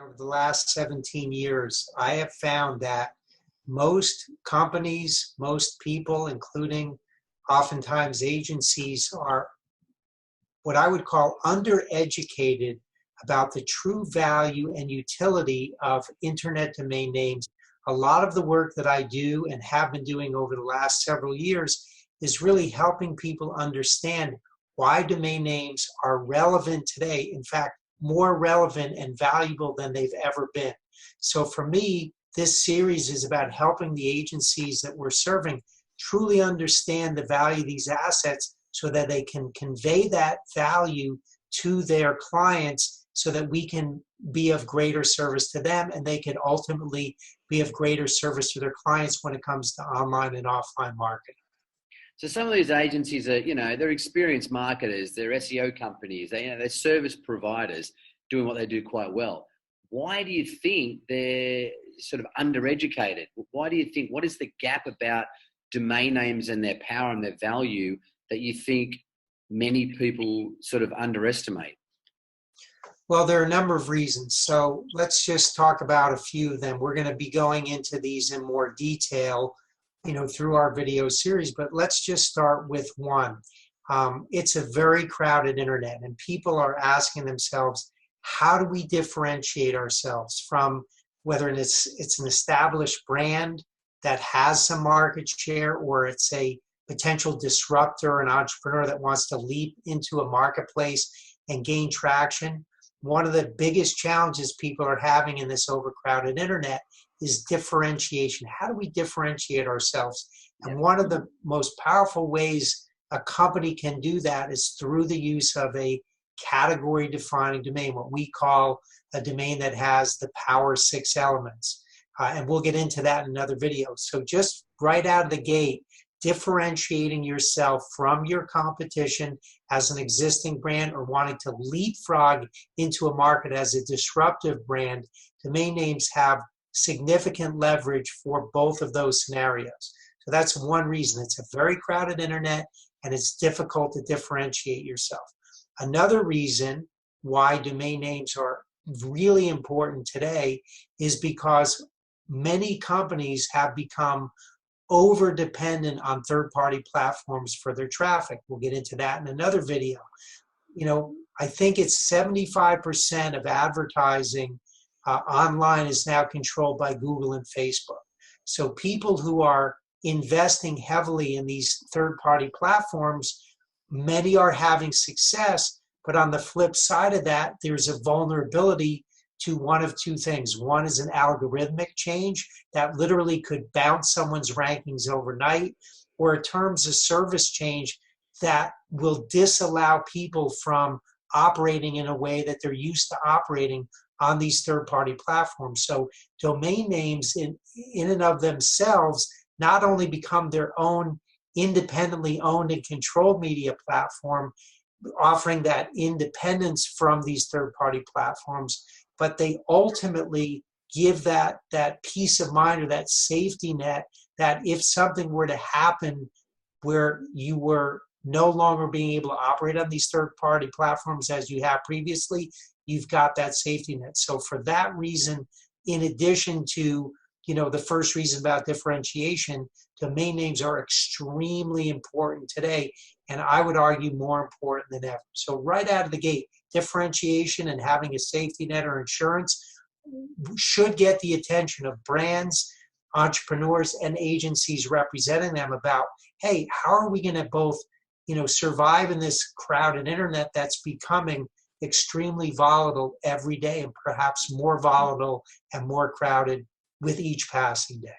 Over the last 17 years, I have found that most companies, most people, including oftentimes agencies, are what I would call undereducated about the true value and utility of internet domain names. A lot of the work that I do and have been doing over the last several years is really helping people understand why domain names are relevant today. In fact, more relevant and valuable than they've ever been. So for me, this series is about helping the agencies that we're serving truly understand the value of these assets so that they can convey that value to their clients so that we can be of greater service to them and they can ultimately be of greater service to their clients when it comes to online and offline marketing. So some of these agencies are, they're experienced marketers, they're SEO companies, they're service providers doing what they do quite well. Why do you think they're sort of undereducated? Why do you think, what is the gap about domain names and their power and their value that you think many people sort of underestimate? Well, there are a number of reasons. So let's just talk about a few of them. We're going to be going into these in more detail, through our video series, but let's just start with one. It's a very crowded internet, and people are asking themselves, how do we differentiate ourselves from whether it's an established brand that has some market share, or it's a potential disruptor, an entrepreneur that wants to leap into a marketplace and gain traction. One of the biggest challenges people are having in this overcrowded internet is differentiation. How do we differentiate ourselves? And one of the most powerful ways a company can do that is through the use of a category defining domain, what we call a domain that has the power 6 elements. And we'll get into that in another video. So just right out of the gate, differentiating yourself from your competition as an existing brand or wanting to leapfrog into a market as a disruptive brand, domain names have significant leverage for both of those scenarios. So that's one reason. It's a very crowded internet and it's difficult to differentiate yourself. Another reason why domain names are really important today is because many companies have become over-dependent on third-party platforms for their traffic. We'll get into that in another video. I think it's 75% of advertising online is now controlled by Google and Facebook. So people who are investing heavily in these third-party platforms, many are having success, but on the flip side of that, there's a vulnerability to one of two things. One is an algorithmic change that literally could bounce someone's rankings overnight, or a terms of service change that will disallow people from operating in a way that they're used to operating on these third-party platforms. So domain names in and of themselves not only become their own independently owned and controlled media platform, offering that independence from these third-party platforms, but they ultimately give that peace of mind or that safety net that if something were to happen where you were no longer being able to operate on these third-party platforms as you have previously, you've got that safety net. So for that reason, in addition to the first reason about differentiation, domain names are extremely important today, and I would argue more important than ever. So right out of the gate, differentiation and having a safety net or insurance should get the attention of brands, entrepreneurs, and agencies representing them about, hey, how are we going to both survive in this crowded internet that's becoming extremely volatile every day, and perhaps more volatile and more crowded with each passing day.